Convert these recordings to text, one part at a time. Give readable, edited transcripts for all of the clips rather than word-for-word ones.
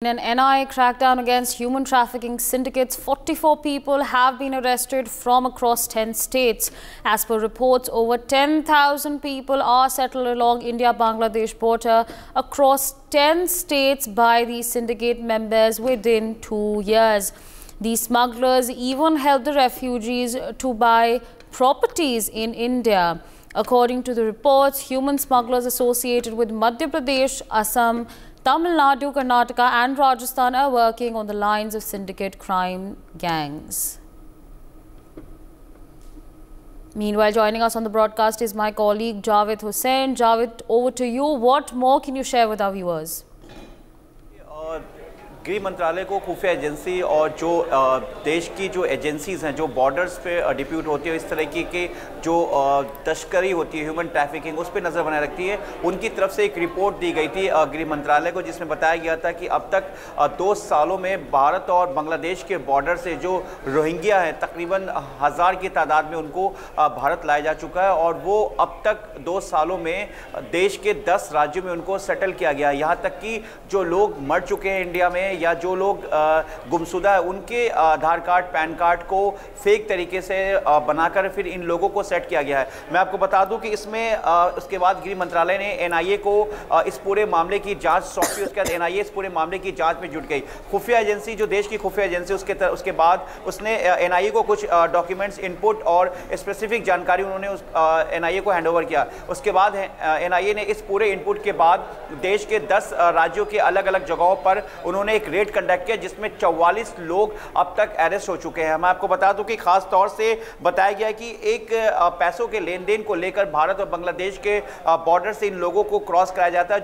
In an NIA crackdown against human trafficking syndicates, 44 people have been arrested from across 10 states. As per reports, over 10,000 people are settled along India-Bangladesh border across 10 states by these syndicate members within 2 years. These smugglers even help the refugees to buy properties in India. According to the reports, human smugglers associated with Madhya Pradesh, Assam, Tamil Nadu, Karnataka and Rajasthan are working on the lines of syndicate crime gangs. Meanwhile, joining us on the broadcast is my colleague Javed Hussain. Javed, over to you. What more can you share with our viewers? गृह मंत्रालय को खुफिया agency और जो देश की जो agencies हैं जो बॉर्डर्स पे डिप्यूट होती है, इस तरह की जो तस्करी होती है, ह्यूमन ट्रैफिकिंग, उस पर नज़र बनाए रखती है। उनकी तरफ से एक रिपोर्ट दी गई थी गृह मंत्रालय को, जिसमें बताया गया था कि अब तक 2 सालों में भारत और बांग्लादेश के बॉर्डर से जो रोहिंग्या हैं, तकरीबन 1000 की तादाद में उनको भारत लाया जा चुका है और वो अब तक 2 सालों में देश के 10 राज्यों में उनको सेटल किया गया है। यहाँ तक कि जो लोग मर चुके हैं इंडिया में या जो लोग गुमशुदा है, उनके आधार कार्ड, पैन कार्ड को फेक तरीके से बनाकर फिर इन लोगों को सेट किया गया है। मैं आपको बता दूं कि इसमें उसके बाद गृह मंत्रालय ने एनआईए को इस पूरे मामले की जांच सौंपी। उसके बाद एनआईए इस पूरे मामले की जांच में जुट गई। खुफिया एजेंसी, जो देश की खुफिया एजेंसी, उसके बाद उसने एनआईए को कुछ डॉक्यूमेंट्स, इनपुट और स्पेसिफिक जानकारी उन्होंने उस एनआईए को हैंड ओवर किया। उसके बाद एनआईए ने इस पूरे इनपुट के बाद देश के 10 राज्यों के अलग अलग जगहों पर उन्होंने एक रेड कंडक्ट किया, जिसमें 44 लोग अब तक अरेस्ट हो चुके हैं। मैं आपको बता दूं कि खास तौर से बताया गया कि एक पैसों के लेन देन को लेकर भारत और बांग्लादेश के बॉर्डर से इन लोगों को क्रॉस कराया जाता है।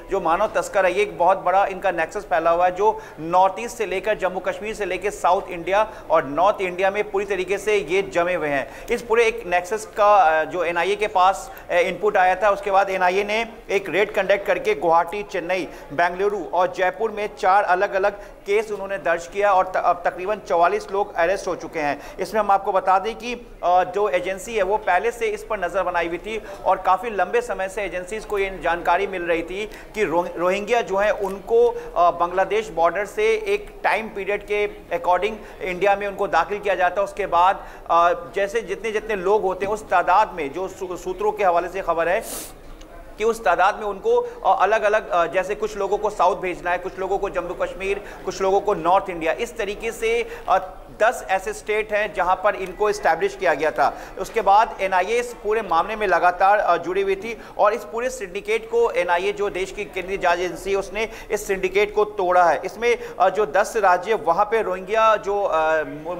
जो मानव तस्कर है, ये एक बहुत बड़ा इनका नेक्सस फैला हुआ है, जो नॉर्थ ईस्ट से लेकर जम्मू कश्मीर से लेकर साउथ इंडिया और नॉर्थ इंडिया में पूरी तरीके से ये जमे हुए हैं। इस पूरे एक नेक्सस का जो एनआईए के पास इनपुट आया था, उसके बाद एनआईए ने एक रेड कंडक्ट करके गुवाहाटी, चेन्नई, बेंगलुरु और जयपुर में 4 अलग अलग केस उन्होंने दर्ज किया और अब तकरीबन 44 लोग अरेस्ट हो चुके हैं। इसमें हम आपको बता दें कि जो एजेंसी है वो पहले से इस पर नज़र बनाई हुई थी और काफ़ी लंबे समय से एजेंसीज को ये जानकारी मिल रही थी कि रोहिंग्या जो है उनको बांग्लादेश बॉर्डर से एक टाइम पीरियड के अकॉर्डिंग इंडिया में उनको दाखिल किया जाता है। उसके बाद जैसे जितने लोग होते हैं, उस तादाद में जो सूत्रों के हवाले से खबर है कि उस तादाद में उनको अलग अलग, जैसे कुछ लोगों को साउथ भेजना है, कुछ लोगों को जम्मू कश्मीर, कुछ लोगों को नॉर्थ इंडिया, इस तरीके से 10 ऐसे स्टेट हैं जहां पर इनको इस्टेब्लिश किया गया था। उसके बाद एनआईए इस पूरे मामले में लगातार जुड़ी हुई थी और इस पूरे सिंडिकेट को एनआईए, जो देश की केंद्रीय जांच एजेंसी है, उसने इस सिंडिकेट को तोड़ा है। इसमें जो 10 राज्य वहां पे रोहिंग्या जो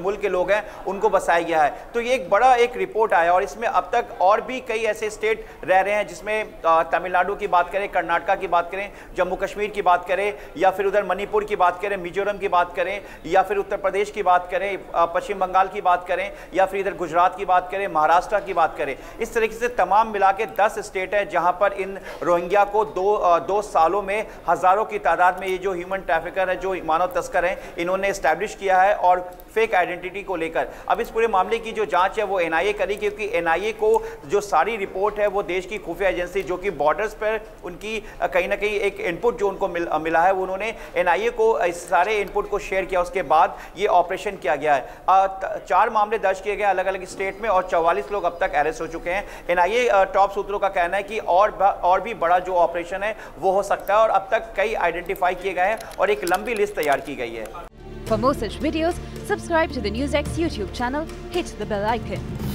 मुल्क के लोग हैं उनको बसाया गया है। तो ये एक बड़ा एक रिपोर्ट आया और इसमें अब तक और भी कई ऐसे स्टेट रह रहे हैं, जिसमें तमिलनाडु की बात करें, कर्नाटका की बात करें, जम्मू कश्मीर की बात करें, या फिर उधर मणिपुर की बात करें, मिजोरम की बात करें, या फिर उत्तर प्रदेश की बात करें, पश्चिम बंगाल की बात करें, या फिर इधर गुजरात की बात करें, महाराष्ट्र की बात करें। इस तरीके से तमाम मिला के 10 स्टेट है जहां पर इन रोहिंग्या को दो सालों में हजारों की तादाद में ये जो ह्यूमन ट्रैफिकर है, जो मानव तस्कर हैं, इन्होंने इस्टेब्लिश किया है और फेक आइडेंटिटी को लेकर अब इस पूरे मामले की जो जांच है वो एनआईए करी, क्योंकि एनआईए को जो सारी रिपोर्ट है वो देश की खुफिया एजेंसी, जो कि बॉर्डर्स पर उनकी कहीं ना कहीं एक इनपुट जो उनको मिला है, वो उन्होंने एनआईए को इस सारे इनपुट को शेयर किया। उसके बाद ये ऑपरेशन किया गया है। 4 मामले दर्ज किए गए अलग अलग स्टेट में और 44 लोग अब तक अरेस्ट हो चुके हैं। एनआईए टॉप सूत्रों का कहना है कि और भी बड़ा जो ऑपरेशन है वो हो सकता है और अब तक कई आइडेंटिफाई किए गए हैं और एक लंबी लिस्ट तैयार की गई है। For more such videos, subscribe to the NewsX YouTube channel, hit the bell icon.